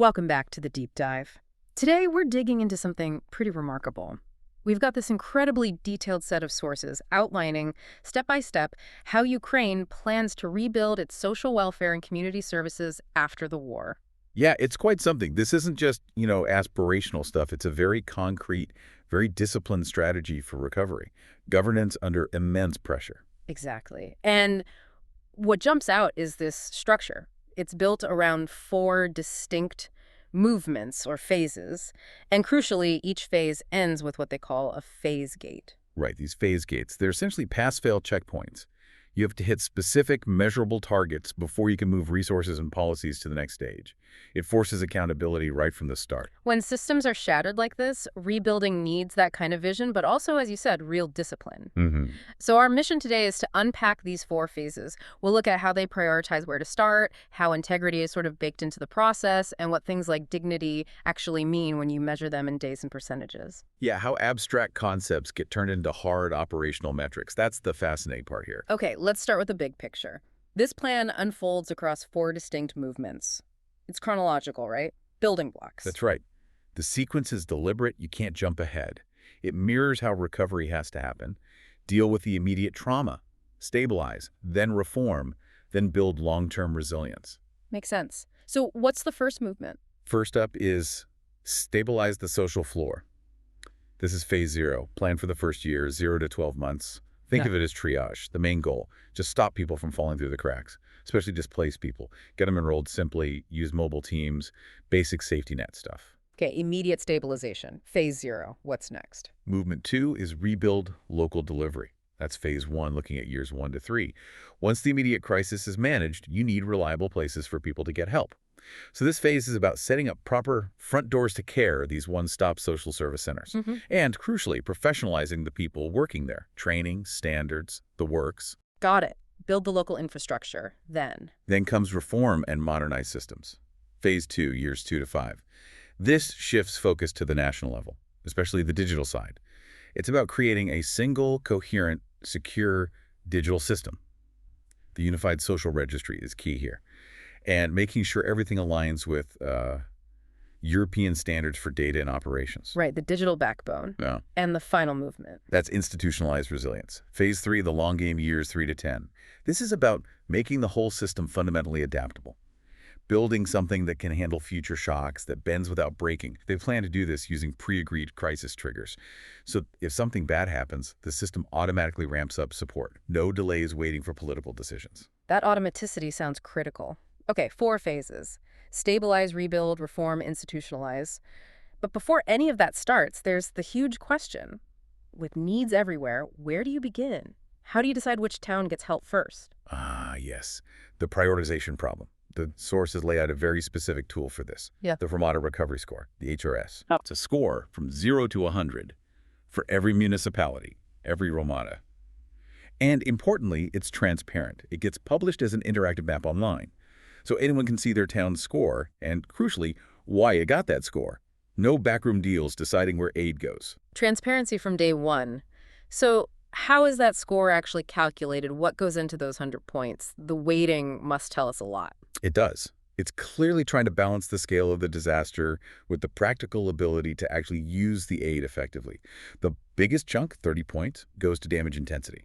Welcome back to the deep dive. Today, we're digging into something pretty remarkable. We've got this incredibly detailed set of sources outlining, step by step, how Ukraine plans to rebuild its social welfare and community services after the war. Yeah, it's quite something. This isn't just, aspirational stuff. It's a very concrete, very disciplined strategy for recovery. Governance under immense pressure. Exactly. And what jumps out is this structure. It's built around four distinct movements or phases, and crucially, each phase ends with what they call a phase gate. Right, these phase gates. They're essentially pass-fail checkpoints. You have to hit specific, measurable targets before you can move resources and policies to the next stage. It forces accountability right from the start. When systems are shattered like this, rebuilding needs that kind of vision, but also, as you said, real discipline. So our mission today is to unpack these four phases. We'll look at how they prioritize where to start, how integrity is sort of baked into the process, and what things like dignity actually mean when you measure them in days and percentages. Yeah, how abstract concepts get turned into hard operational metrics. That's the fascinating part here. Okay, let's start with the big picture. This plan unfolds across four distinct movements. It's chronological, right? Building blocks. That's right. The sequence is deliberate. You can't jump ahead. It mirrors how recovery has to happen. Deal with the immediate trauma, stabilize, then reform, then build long-term resilience. Makes sense. So what's the first movement? First up is stabilize the social floor. This is phase 0. Plan for the first year, 0 to 12 months. Think of it as triage, the main goal. Just stop people from falling through the cracks, especially displaced people. Get them enrolled simply, use mobile teams, basic safety net stuff. Okay, immediate stabilization. Phase 0. What's next? Movement 2 is rebuild local delivery. That's phase 1, looking at years 1 to 3. Once the immediate crisis is managed, you need reliable places for people to get help. So this phase is about setting up proper front doors to care, these one-stop social service centers. And, crucially, professionalizing the people working there. Training, standards, the works. Got it. Build the local infrastructure. Then Comes reform and modernize systems. Phase 2, years 2 to 5. This shifts focus to the national level, especially the digital side. It's about creating a single, coherent, secure digital system. The unified social registry is key here. And making sure everything aligns with European standards for data and operations. right, the digital backbone. Yeah. And the final movement. That's institutionalized resilience. Phase 3, the long game, years 3 to 10. This is about making the whole system fundamentally adaptable. Building something that can handle future shocks, that bends without breaking. They plan to do this using pre-agreed crisis triggers. So if something bad happens, the system automatically ramps up support. No delays waiting for political decisions. That automaticity sounds critical. Okay, 4 phases. Stabilize, rebuild, reform, institutionalize. But before any of that starts, there's the huge question. With needs everywhere, where do you begin? How do you decide which town gets help first? Ah, yes. The prioritization problem. The sources lay out a very specific tool for this. Yeah. The Hromada Recovery Score, the HRS. It's a score from 0 to 100 for every municipality, every Hromada. And importantly, it's transparent. It gets published as an interactive map online. So anyone can see their town's score and, crucially, why it got that score. No backroom deals deciding where aid goes. Transparency from day one. So how is that score actually calculated? What goes into those 100 points? The weighting must tell us a lot. It does. It's clearly trying to balance the scale of the disaster with the practical ability to actually use the aid effectively. The biggest chunk, 30 points, goes to damage intensity.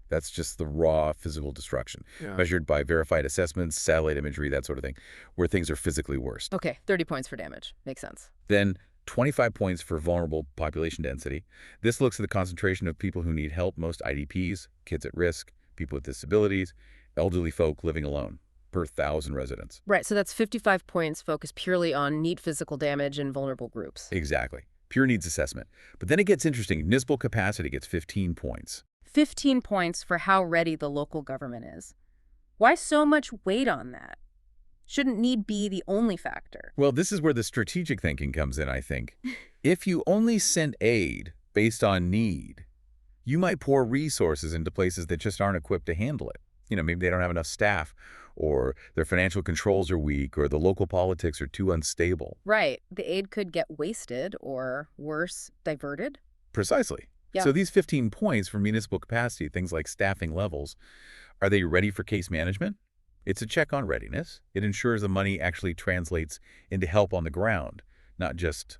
That's just the raw physical destruction, measured by verified assessments, satellite imagery, that sort of thing, where things are physically worst. Okay, 30 points for damage. Makes sense. Then 25 points for vulnerable population density. This looks at the concentration of people who need help, most IDPs, kids at risk, people with disabilities, elderly folk living alone, per 1,000 residents. Right, so that's 55 points focused purely on neat physical damage in vulnerable groups. Exactly. Pure needs assessment. But then it gets interesting. Municipal capacity gets 15 points. 15 points for how ready the local government is. Why so much weight on that? Shouldn't need be the only factor. Well, this is where the strategic thinking comes in, I think. If you only send aid based on need, you might pour resources into places that just aren't equipped to handle it. Maybe they don't have enough staff, or their financial controls are weak, or the local politics are too unstable. Right. The aid could get wasted or, worse, diverted. Precisely. Yeah. So these 15 points for municipal capacity, things like staffing levels, are they ready for case management? It's a check on readiness. It ensures the money actually translates into help on the ground, not just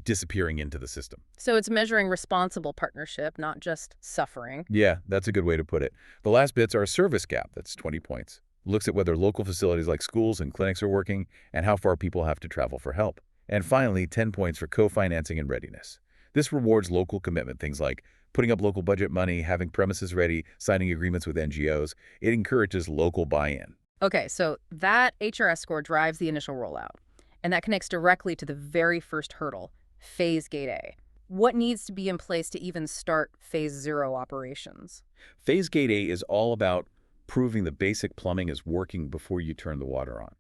disappearing into the system. So it's measuring responsible partnership, not just suffering. Yeah, that's a good way to put it. The last bit's our service gap. That's 20 points. Looks at whether local facilities like schools and clinics are working and how far people have to travel for help. And finally, 10 points for co-financing and readiness. This rewards local commitment, things like putting up local budget money, having premises ready, signing agreements with NGOs. It encourages local buy-in. Okay, so that HRS score drives the initial rollout, and that connects directly to the very first hurdle, Phase Gate A. What needs to be in place to even start Phase 0 operations? Phase Gate A is all about proving the basic plumbing is working before you turn the water on.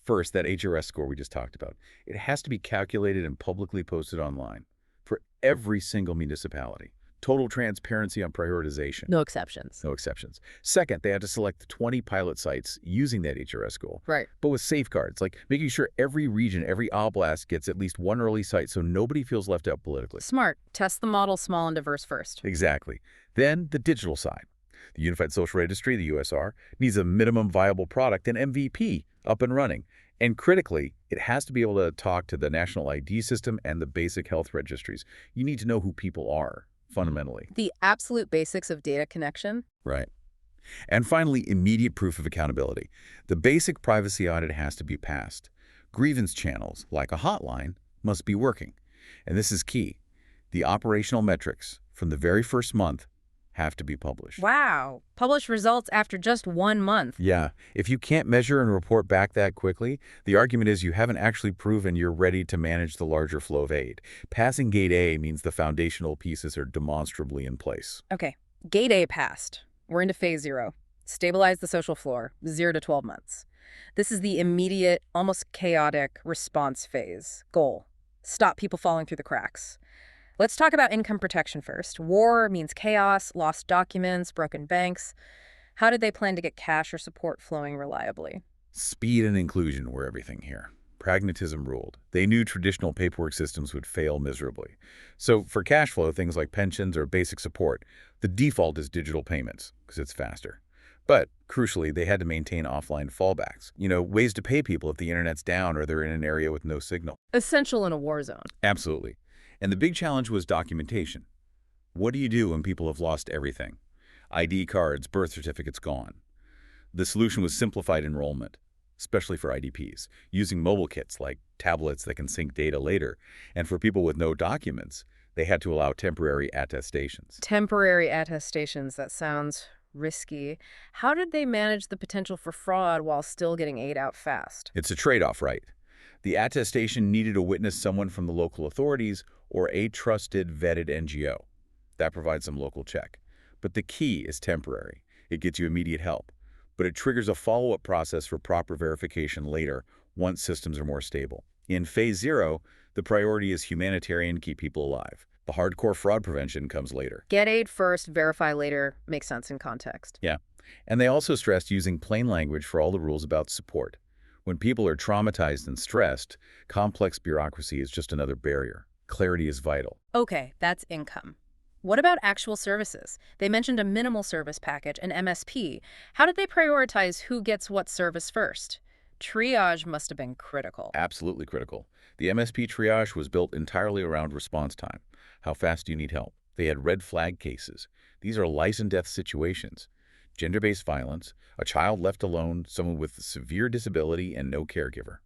First, that HRS score we just talked about. It has to be calculated and publicly posted online for every single municipality. Total transparency on prioritization. No exceptions. No exceptions. Second, they had to select 20 pilot sites using that HRS goal, Right. but with safeguards, like making sure every region, every oblast gets at least one early site so nobody feels left out politically. Smart. Test the model small and diverse first. Exactly. Then the digital side. The Unified Social Registry, the USR, needs a minimum viable product, an MVP, up and running. And critically, it has to be able to talk to the national ID system and the basic health registries. You need to know who people are, fundamentally. The absolute basics of data connection. Right. And finally, immediate proof of accountability. The basic privacy audit has to be passed. Grievance channels, like a hotline, must be working. And this is key. The operational metrics from the very first month have to be published. Wow. Publish results after just 1 month. Yeah. If you can't measure and report back that quickly, the argument is you haven't actually proven you're ready to manage the larger flow of aid. Passing Gate A means the foundational pieces are demonstrably in place. Okay. Gate A passed. We're into Phase 0. Stabilize the social floor, 0 to 12 months. This is the immediate, almost chaotic response phase. Goal: stop people falling through the cracks. Let's talk about income protection first. War means chaos, lost documents, broken banks. How did they plan to get cash or support flowing reliably? Speed and inclusion were everything here. Pragmatism ruled. They knew traditional paperwork systems would fail miserably. So for cash flow, things like pensions or basic support, the default is digital payments because it's faster. But crucially, they had to maintain offline fallbacks. Ways to pay people if the internet's down or they're in an area with no signal. Essential in a war zone. Absolutely. And the big challenge was documentation. What do you do when people have lost everything? ID cards, birth certificates gone. The solution was simplified enrollment, especially for IDPs, using mobile kits like tablets that can sync data later. And for people with no documents, they had to allow temporary attestations. Temporary attestations, that sounds risky. How did they manage the potential for fraud while still getting aid out fast? It's a trade-off, right? The attestation needed to witness someone from the local authorities or a trusted, vetted NGO. That provides some local check. But the key is temporary. It gets you immediate help. But it triggers a follow-up process for proper verification later, once systems are more stable. In Phase 0, the priority is humanitarian, keep people alive. The hardcore fraud prevention comes later. Get aid first, verify later, makes sense in context. Yeah. And they also stressed using plain language for all the rules about support. When people are traumatized and stressed, complex bureaucracy is just another barrier. Clarity is vital. Okay, that's income. What about actual services? They mentioned a minimal service package, an MSP. How did they prioritize who gets what service first? Triage must have been critical. Absolutely critical. The MSP triage was built entirely around response time. How fast do you need help? They had red flag cases. These are life and death situations. Gender-based violence, a child left alone, someone with severe disability, and no caregiver.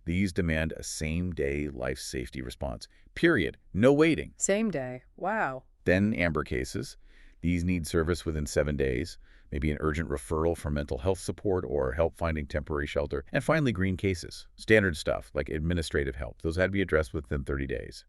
These demand a same-day life safety response. Period. No waiting. Same day. Wow. Then amber cases. These need service within 7 days, maybe an urgent referral for mental health support or help finding temporary shelter. And finally, green cases. Standard stuff like administrative help. Those had to be addressed within 30 days.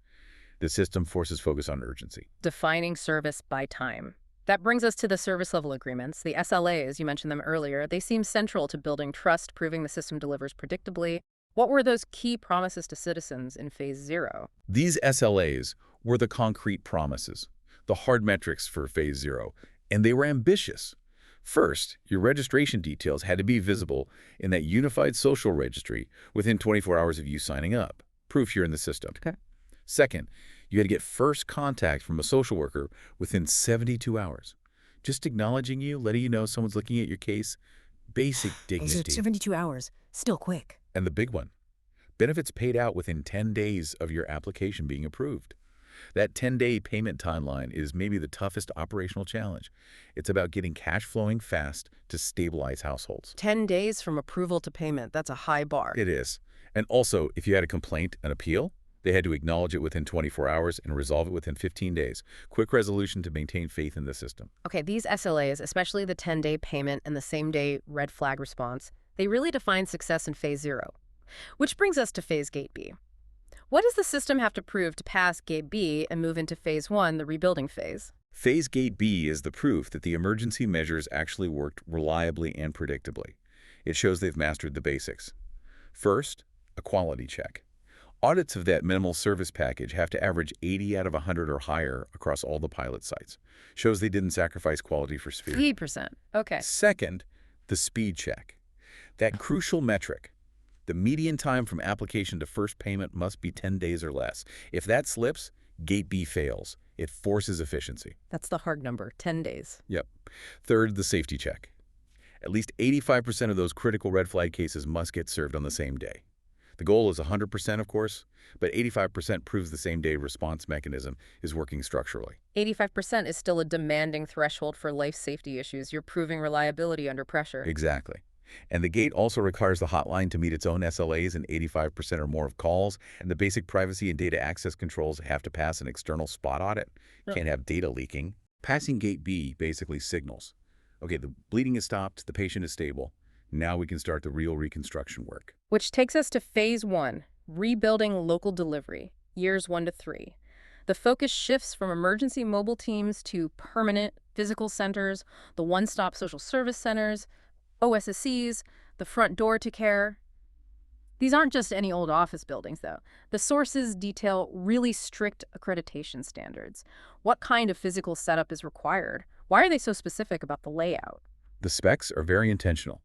The system forces focus on urgency. Defining service by time. That brings us to the service level agreements, the SLAs, you mentioned them earlier. They seem central to building trust, proving the system delivers predictably. What were those key promises to citizens in Phase 0? These SLAs were the concrete promises, the hard metrics for Phase 0, and they were ambitious. First, your registration details had to be visible in that unified social registry within 24 hours of you signing up. Proof you're in the system. Okay. Second, you had to get first contact from a social worker within 72 hours. Just acknowledging you, letting you know someone's looking at your case, basic Is it dignity. 72 hours? Still quick. And the big one, benefits paid out within 10 days of your application being approved. That 10-day payment timeline is maybe the toughest operational challenge. It's about getting cash flowing fast to stabilize households. 10 days from approval to payment. That's a high bar. It is. And also, if you had a complaint, an appeal, they had to acknowledge it within 24 hours and resolve it within 15 days. Quick resolution to maintain faith in the system. Okay, these SLAs, especially the 10-day payment and the same-day red flag response, they really define success in Phase 0. Which brings us to Phase Gate B. What does the system have to prove to pass Gate B and move into Phase 1, the rebuilding phase? Phase Gate B is the proof that the emergency measures actually worked reliably and predictably. It shows they've mastered the basics. First, a quality check. Audits of that minimal service package have to average 80 out of 100 or higher across all the pilot sites. Shows they didn't sacrifice quality for speed. 3%. Okay. Second, the speed check. That crucial metric. The median time from application to first payment must be 10 days or less. If that slips, Gate B fails. It forces efficiency. That's the hard number, 10 days. Yep. Third, the safety check. At least 85% of those critical red flag cases must get served on the same day. The goal is 100%, of course, but 85% proves the same-day response mechanism is working structurally. 85% is still a demanding threshold for life safety issues. You're proving reliability under pressure. Exactly. And the gate also requires the hotline to meet its own SLAs in 85% or more of calls, and the basic privacy and data access controls have to pass an external spot audit. Can't have data leaking. Passing Gate B basically signals, okay, the bleeding is stopped, the patient is stable. Now we can start the real reconstruction work. Which takes us to Phase 1, rebuilding local delivery, years 1 to 3. The focus shifts from emergency mobile teams to permanent physical centers, the one-stop social service centers, OSSCs, the front door to care. These aren't just any old office buildings, though. The sources detail really strict accreditation standards. What kind of physical setup is required? Why are they so specific about the layout? The specs are very intentional.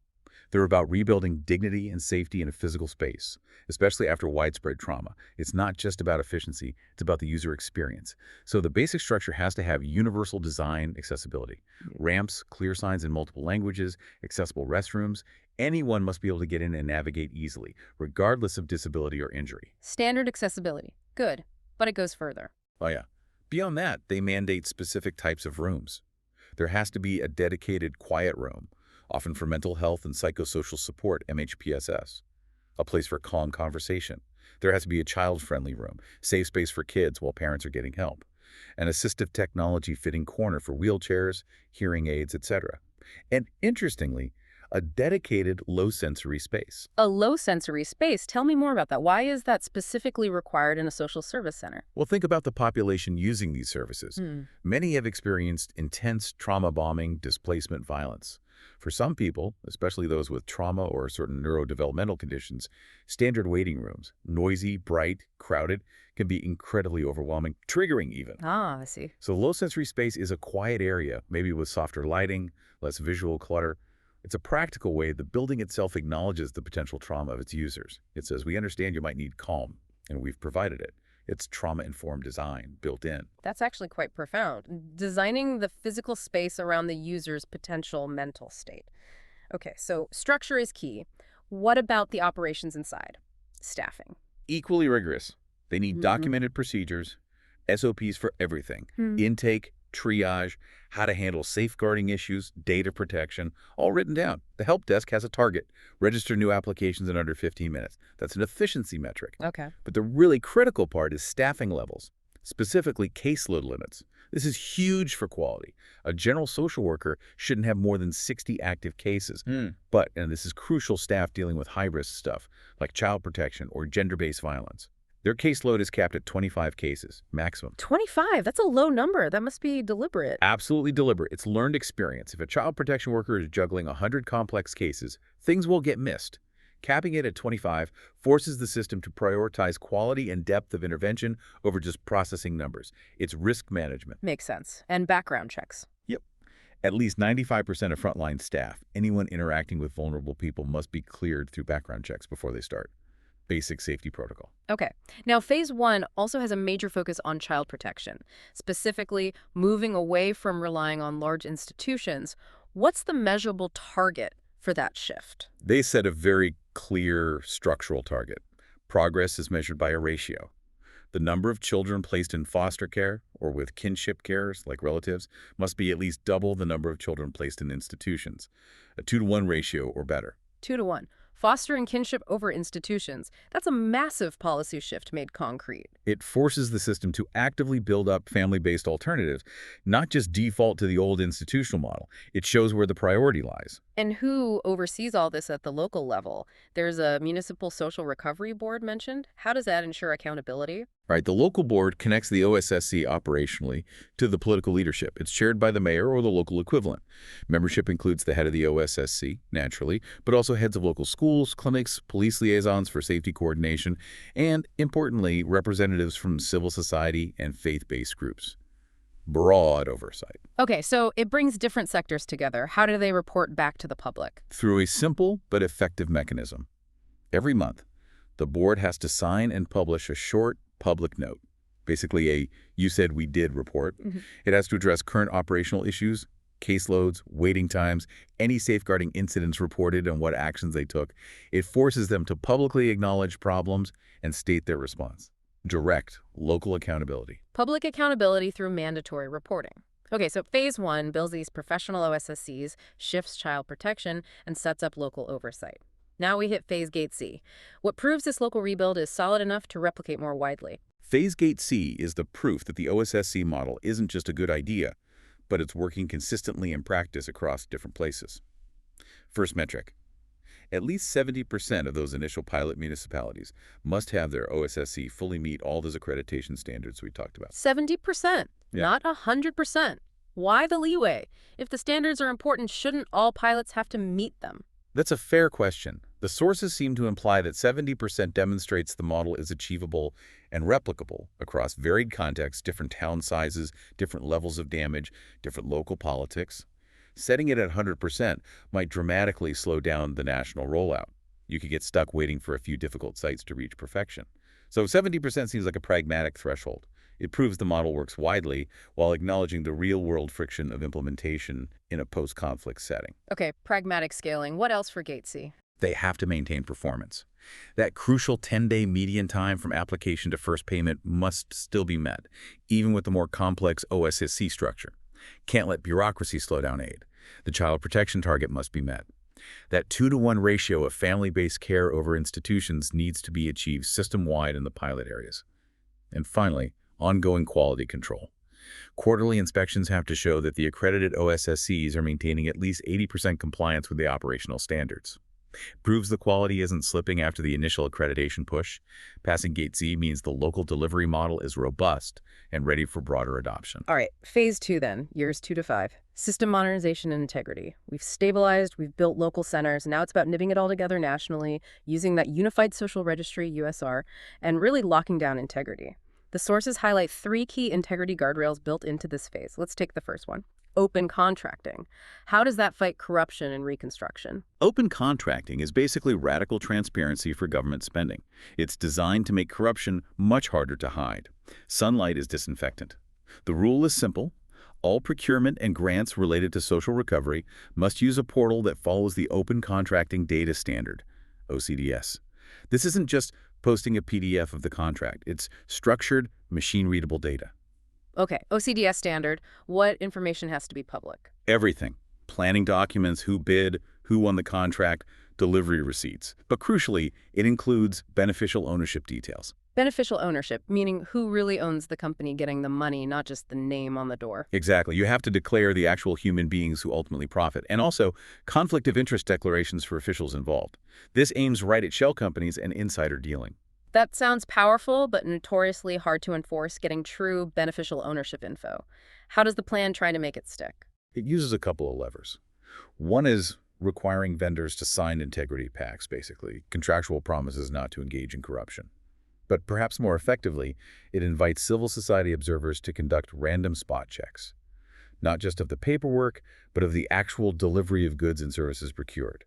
They're about rebuilding dignity and safety in a physical space, especially after widespread trauma. It's not just about efficiency, it's about the user experience. So the basic structure has to have universal design accessibility. Ramps, clear signs in multiple languages, accessible restrooms. Anyone must be able to get in and navigate easily, regardless of disability or injury. Standard accessibility. Good. But it goes further. Oh yeah. Beyond that, they mandate specific types of rooms. There has to be a dedicated quiet room, often for mental health and psychosocial support, MHPSS, a place for calm conversation. There has to be a child-friendly room, safe space for kids while parents are getting help, an assistive technology fitting corner for wheelchairs, hearing aids, etc. And interestingly, a dedicated low-sensory space. A low-sensory space. Tell me more about that. Why is that specifically required in a social service center? Well, think about the population using these services. Many have experienced intense trauma bombing, displacement, violence. For some people, especially those with trauma or certain neurodevelopmental conditions, standard waiting rooms, noisy, bright, crowded, can be incredibly overwhelming, triggering even. Ah, I see. So low sensory space is a quiet area, maybe with softer lighting, less visual clutter. It's a practical way the building itself acknowledges the potential trauma of its users. It says, we understand you might need calm, and we've provided it. It's trauma-informed design built in. That's actually quite profound. Designing the physical space around the user's potential mental state. Okay, so structure is key. What about the operations inside? Staffing. Equally rigorous. They need documented procedures, SOPs for everything. Intake, triage, how to handle safeguarding issues, data protection, all written down. The help desk has a target. Register new applications in under 15 minutes. That's an efficiency metric. Okay. But the really critical part is staffing levels, specifically caseload limits. This is huge for quality. A general social worker shouldn't have more than 60 active cases. But, and this is crucial, staff dealing with high-risk stuff, like child protection or gender-based violence. Their caseload is capped at 25 cases, maximum. 25? That's a low number. That must be deliberate. Absolutely deliberate. It's learned experience. If a child protection worker is juggling 100 complex cases, things will get missed. Capping it at 25 forces the system to prioritize quality and depth of intervention over just processing numbers. It's risk management. Makes sense. And background checks. Yep. At least 95% of frontline staff, anyone interacting with vulnerable people, must be cleared through background checks before they start. Basic safety protocol. Okay. Now, Phase 1 also has a major focus on child protection, specifically moving away from relying on large institutions. What's the measurable target for that shift? They set a very clear structural target. Progress is measured by a ratio. The number of children placed in foster care or with kinship carers, like relatives, must be at least double the number of children placed in institutions, a 2-to-1 ratio or better. 2-to-1. Fostering kinship over institutions. That's a massive policy shift made concrete. It forces the system to actively build up family-based alternatives, not just default to the old institutional model. It shows where the priority lies. And who oversees all this at the local level? There's a municipal social recovery board mentioned. How does that ensure accountability? Right, the local board connects the OSSC operationally to the political leadership. It's chaired by the mayor or the local equivalent. Membership includes the head of the OSSC, naturally, but also heads of local schools, clinics, police liaisons for safety coordination, and, importantly, representatives from civil society and faith-based groups. Broad oversight. Okay, so it brings different sectors together. How do they report back to the public? Through a simple but effective mechanism. Every month, the board has to sign and publish a short public note, basically a "you said we did" report. It has to address current operational issues, caseloads, waiting times, any safeguarding incidents reported and what actions they took. It forces them to publicly acknowledge problems and state their response. Direct local accountability. Public accountability through mandatory reporting. Okay, so phase 1 builds these professional OSSCs, shifts child protection, and sets up local oversight. Now we hit phase gate C. What proves this local rebuild is solid enough to replicate more widely. Phase gate C is the proof that the OSSC model isn't just a good idea, but it's working consistently in practice across different places. First metric. At least 70% of those initial pilot municipalities must have their OSSC fully meet all those accreditation standards we talked about. 70%, not 100%. Why the leeway? If the standards are important, shouldn't all pilots have to meet them? That's a fair question. The sources seem to imply that 70% demonstrates the model is achievable and replicable across varied contexts, different town sizes, different levels of damage, different local politics. Setting it at 100% might dramatically slow down the national rollout. You could get stuck waiting for a few difficult sites to reach perfection. So 70% seems like a pragmatic threshold. It proves the model works widely while acknowledging the real-world friction of implementation in a post-conflict setting. Okay, pragmatic scaling. What else for gate C? They have to maintain performance. That crucial 10-day median time from application to first payment must still be met, even with the more complex OSSC structure. Can't let bureaucracy slow down aid. The child protection target must be met. That 2-to-1 ratio of family-based care over institutions needs to be achieved system-wide in the pilot areas. And finally, ongoing quality control. Quarterly inspections have to show that the accredited OSSCs are maintaining at least 80% compliance with the operational standards. Proves the quality isn't slipping after the initial accreditation push. Passing Gate C means the local delivery model is robust and ready for broader adoption. All right, phase 2 then, years 2 to 5. System modernization and integrity. We've stabilized, we've built local centers, and now it's about knitting it all together nationally, using that unified social registry, USR, and really locking down integrity. The sources highlight 3 key integrity guardrails built into this phase. Let's take the first one. Open contracting. How does that fight corruption and reconstruction? Open contracting is basically radical transparency for government spending. It's designed to make corruption much harder to hide. Sunlight is disinfectant. The rule is simple. All procurement and grants related to social recovery must use a portal that follows the Open Contracting Data Standard, OCDS. This isn't just posting a PDF of the contract. It's structured, machine-readable data. Okay, OCDS standard. What information has to be public? Everything. Planning documents, who bid, who won the contract, delivery receipts. But crucially, it includes beneficial ownership details. Beneficial ownership, meaning who really owns the company getting the money, not just the name on the door. Exactly. You have to declare the actual human beings who ultimately profit, and also conflict of interest declarations for officials involved. This aims right at shell companies and insider dealing. That sounds powerful, but notoriously hard to enforce, getting true beneficial ownership info. How does the plan try to make it stick? It uses a couple of levers. One is requiring vendors to sign integrity pacts, basically, contractual promises not to engage in corruption. But perhaps more effectively, it invites civil society observers to conduct random spot checks, not just of the paperwork, but of the actual delivery of goods and services procured.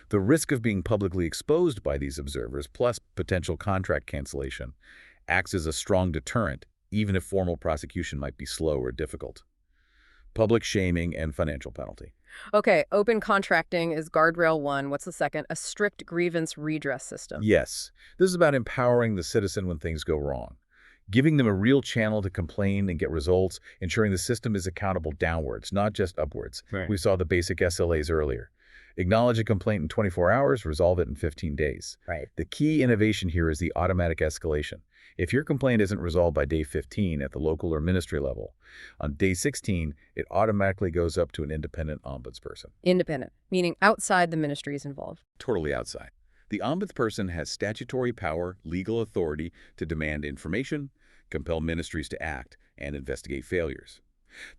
The risk of being publicly exposed by these observers, plus potential contract cancellation, acts as a strong deterrent, even if formal prosecution might be slow or difficult. public shaming, and financial penalty. Okay, open contracting is guardrail one. What's the second? A strict grievance redress system. Yes, this is about empowering the citizen when things go wrong, giving them a real channel to complain and get results, ensuring the system is accountable downwards, not just upwards. Right. We saw the basic SLAs earlier. Acknowledge a complaint in 24 hours, resolve it in 15 days. Right. The key innovation here is the automatic escalation. If your complaint isn't resolved by day 15 at the local or ministry level, on day 16, it automatically goes up to an independent ombudsperson. Independent, meaning outside the ministries involved. Totally outside. The ombudsperson has statutory power, legal authority to demand information, compel ministries to act, and investigate failures.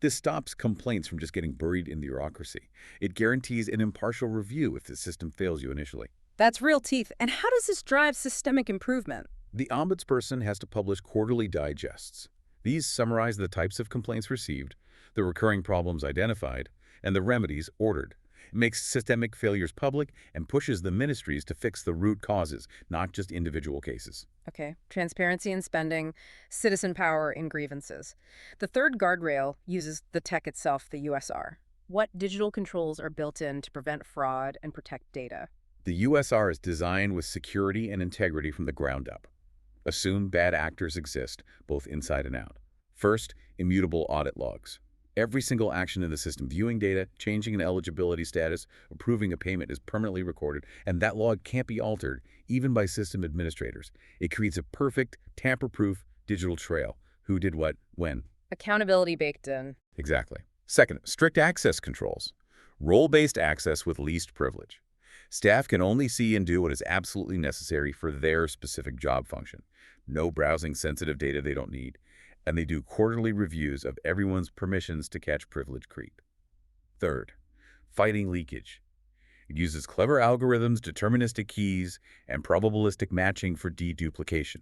This stops complaints from just getting buried in the bureaucracy. It guarantees an impartial review if the system fails you initially. That's real teeth. And how does this drive systemic improvement? The ombudsperson has to publish quarterly digests. These summarize the types of complaints received, the recurring problems identified, and the remedies ordered. It makes systemic failures public and pushes the ministries to fix the root causes, not just individual cases. Okay, transparency in spending, citizen power in grievances. The third guardrail uses the tech itself, the USR. What digital controls are built in to prevent fraud and protect data? The USR is designed with security and integrity from the ground up. Assume bad actors exist, both inside and out. First, immutable audit logs. Every single action in the system, viewing data, changing an eligibility status, approving a payment, is permanently recorded, and that log can't be altered, even by system administrators. It creates a perfect, tamper-proof digital trail. Who did what, when. Accountability baked in. Exactly. Second, strict access controls. Role-based access with least privilege. Staff can only see and do what is absolutely necessary for their specific job function. No browsing sensitive data they don't need. And they do quarterly reviews of everyone's permissions to catch privilege creep. Third, fighting leakage. It uses clever algorithms, deterministic keys, and probabilistic matching for deduplication,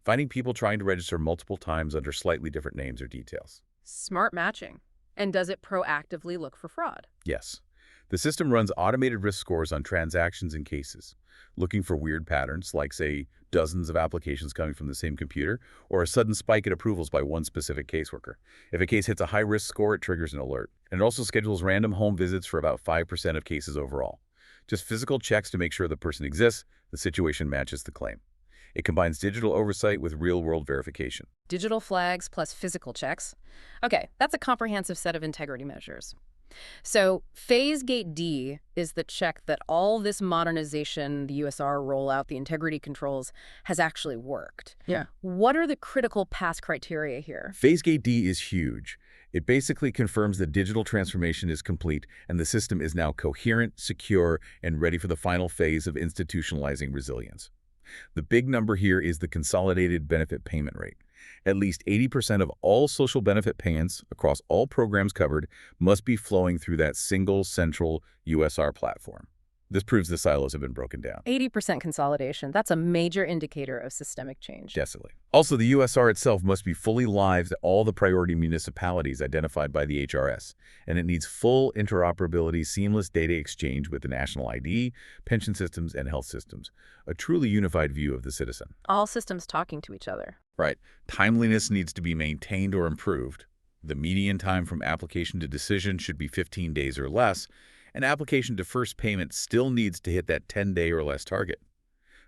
finding people trying to register multiple times under slightly different names or details. Smart matching. And does it proactively look for fraud? Yes. The system runs automated risk scores on transactions and cases, looking for weird patterns like, say, dozens of applications coming from the same computer, or a sudden spike in approvals by one specific caseworker. If a case hits a high-risk score, it triggers an alert. And it also schedules random home visits for about 5% of cases overall. Just physical checks to make sure the person exists, the situation matches the claim. It combines digital oversight with real-world verification. Digital flags plus physical checks. Okay, that's a comprehensive set of integrity measures. So phase gate D is the check that all this modernization, the USR rollout, the integrity controls, has actually worked. Yeah. What are the critical pass criteria here? Phase gate D is huge. It basically confirms the digital transformation is complete and the system is now coherent, secure, and ready for the final phase of institutionalizing resilience. The big number here is the consolidated benefit payment rate. At least 80% of all social benefit payments across all programs covered must be flowing through that single central USR platform. This proves the silos have been broken down. 80% consolidation. That's a major indicator of systemic change. Definitely. Also, the USR itself must be fully live at all the priority municipalities identified by the HRS, and it needs full interoperability, seamless data exchange with the national ID, pension systems, and health systems. A truly unified view of the citizen. All systems talking to each other. Right. Timeliness needs to be maintained or improved. The median time from application to decision should be 15 days or less, and application to first payment still needs to hit that 10-day or less target.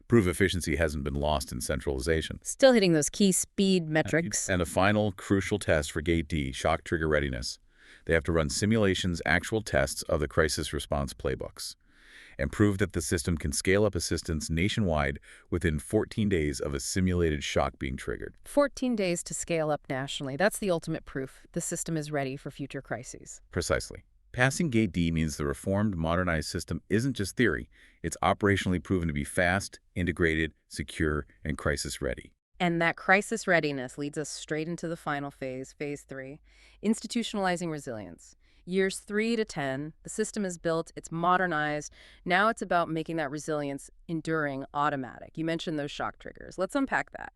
Proof efficiency hasn't been lost in centralization. Still hitting those key speed metrics. And a final crucial test for Gate D, shock trigger readiness. They have to run simulations, actual tests of the crisis response playbooks, and prove that the system can scale up assistance nationwide within 14 days of a simulated shock being triggered. 14 days to scale up nationally. That's the ultimate proof the system is ready for future crises. Precisely. Passing Gate D means the reformed, modernized system isn't just theory. It's operationally proven to be fast, integrated, secure, and crisis-ready. And that crisis readiness leads us straight into the final phase, phase 3, institutionalizing resilience. Years 3 to 10, the system is built, it's modernized. Now it's about making that resilience enduring, automatic. You mentioned those shock triggers. Let's unpack that.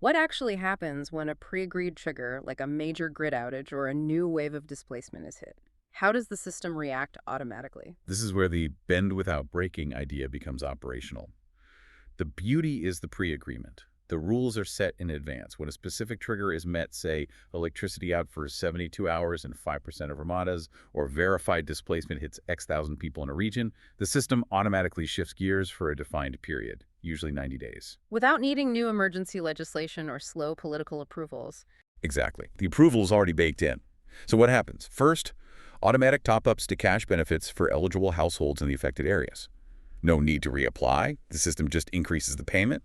What actually happens when a pre-agreed trigger, like a major grid outage or a new wave of displacement, is hit? How does the system react automatically? This is where the bend without breaking idea becomes operational. The beauty is the pre-agreement. The rules are set in advance. When a specific trigger is met, say electricity out for 72 hours in 5% of Hromada's, or verified displacement hits X thousand people in a region, the system automatically shifts gears for a defined period, usually 90 days. Without needing new emergency legislation or slow political approvals. Exactly. The approval is already baked in. So what happens? First, automatic top-ups to cash benefits for eligible households in the affected areas. No need to reapply. The system just increases the payment.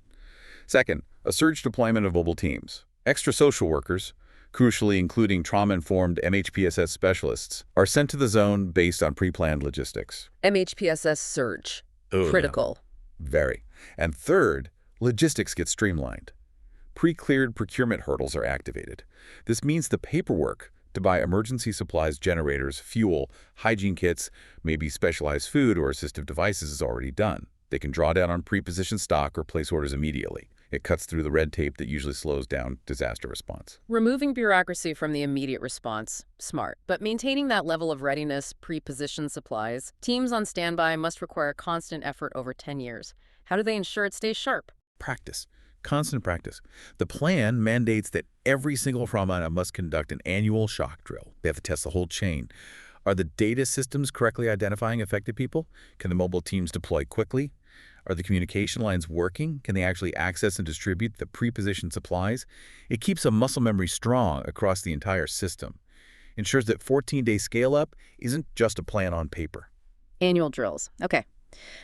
Second, a surge deployment of mobile teams. Extra social workers, crucially including trauma-informed MHPSS specialists, are sent to the zone based on pre-planned logistics. MHPSS surge. Ugh. Critical. Very. And third, logistics get streamlined. Pre-cleared procurement hurdles are activated. This means the paperwork to buy emergency supplies, generators, fuel, hygiene kits, maybe specialized food or assistive devices is already done. They can draw down on pre-positioned stock or place orders immediately. It cuts through the red tape that usually slows down disaster response. Removing bureaucracy from the immediate response, smart. But maintaining that level of readiness, pre-positioned supplies, teams on standby must require constant effort over 10 years. How do they ensure it stays sharp? Practice. Constant practice. The plan mandates that every single Hromada must conduct an annual shock drill. They have to test the whole chain. Are the data systems correctly identifying affected people? Can the mobile teams deploy quickly? Are the communication lines working? Can they actually access and distribute the pre-positioned supplies? It keeps a muscle memory strong across the entire system. Ensures that 14-day scale-up isn't just a plan on paper. Annual drills. Okay.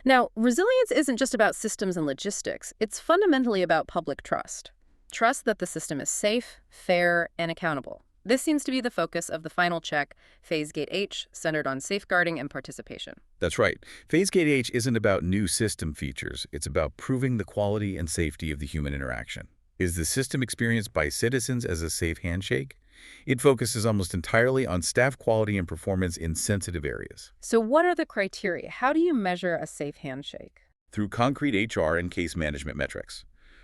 Now, resilience isn't just about systems and logistics. It's fundamentally about public trust. Trust that the system is safe, fair, and accountable. This seems to be the focus of the final check, Phase Gate H, centered on safeguarding and participation. That's right. Phase Gate H isn't about new system features. It's about proving the quality and safety of the human interaction. Is the system experienced by citizens as a safe handshake? It focuses almost entirely on staff quality and performance in sensitive areas. So what are the criteria? How do you measure a safe handshake? Through concrete HR and case management metrics.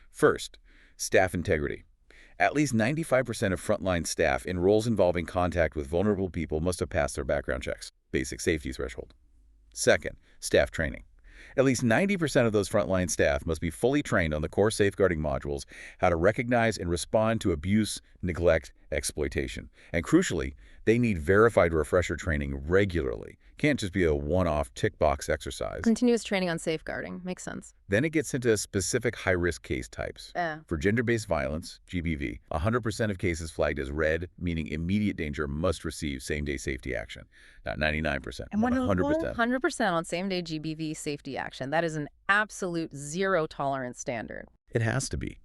First, staff integrity. At least 95% of frontline staff in roles involving contact with vulnerable people must have passed their background checks, basic safety threshold. Second, staff training. At least 90% of those frontline staff must be fully trained on the core safeguarding modules, how to recognize and respond to abuse, neglect, exploitation. And crucially, they need verified refresher training regularly. Can't just be a one-off tick box exercise. Continuous training on safeguarding. Makes sense. Then it gets into specific high-risk case types. For gender-based violence, GBV, 100% of cases flagged as red, meaning immediate danger, must receive same-day safety action. Not 99%, And but 100%. 100% on same-day GBV safety action. That is an absolute zero-tolerance standard. It has to be.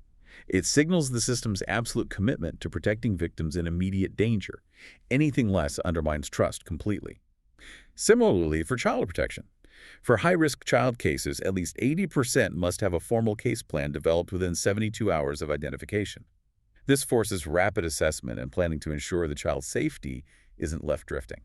It signals the system's absolute commitment to protecting victims in immediate danger. Anything less undermines trust completely. Similarly, for child protection. For high-risk child cases, at least 80% must have a formal case plan developed within 72 hours of identification. This forces rapid assessment and planning to ensure the child's safety isn't left drifting.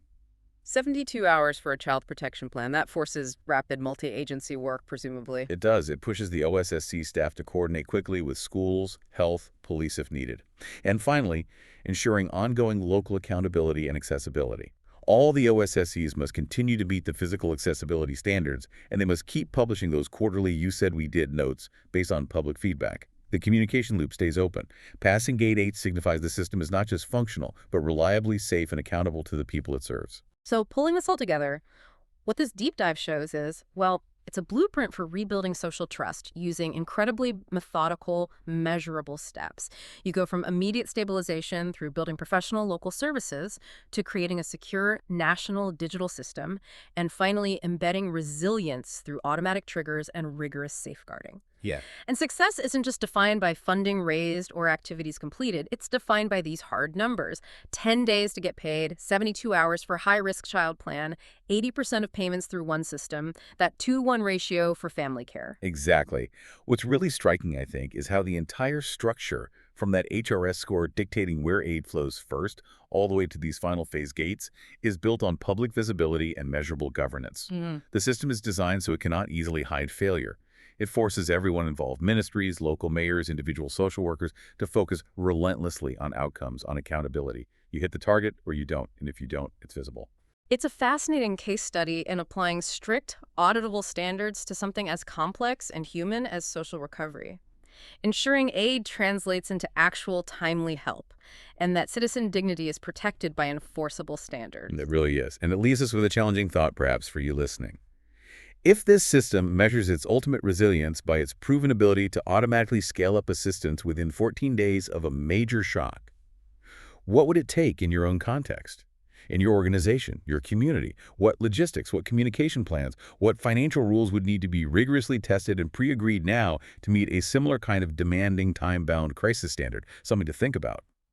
72 hours for a child protection plan. That forces rapid multi-agency work, presumably. It does. It pushes the OSSC staff to coordinate quickly with schools, health, police if needed. And finally, ensuring ongoing local accountability and accessibility. All the OSSCs must continue to meet the physical accessibility standards, and they must keep publishing those quarterly "You Said We Did" notes based on public feedback. The communication loop stays open. Passing Gate 8 signifies the system is not just functional, but reliably safe and accountable to the people it serves. So pulling this all together, what this deep dive shows is, well, it's a blueprint for rebuilding social trust using incredibly methodical, measurable steps. You go from immediate stabilization through building professional local services to creating a secure national digital system, and finally embedding resilience through automatic triggers and rigorous safeguarding. Yeah. And success isn't just defined by funding raised or activities completed. It's defined by these hard numbers. 10 days to get paid, 72 hours for high-risk child plan, 80% of payments through one system, that 2-1 ratio for family care. Exactly. What's really striking, I think, is how the entire structure, from that HRS score dictating where aid flows first, all the way to these final phase gates, is built on public visibility and measurable governance. The system is designed so it cannot easily hide failure. It forces everyone involved, ministries, local mayors, individual social workers, to focus relentlessly on outcomes, on accountability. You hit the target or you don't, and if you don't, it's visible. It's a fascinating case study in applying strict, auditable standards to something as complex and human as social recovery. ensuring aid translates into actual timely help, and that citizen dignity is protected by enforceable standards. It really is. And it leaves us with a challenging thought, perhaps, for you listening. If this system measures its ultimate resilience by its proven ability to automatically scale up assistance within 14 days of a major shock, what would it take in your own context? In your organization, your community? What logistics, what communication plans, what financial rules would need to be rigorously tested and pre-agreed now to meet a similar kind of demanding time-bound crisis standard? Something to think about.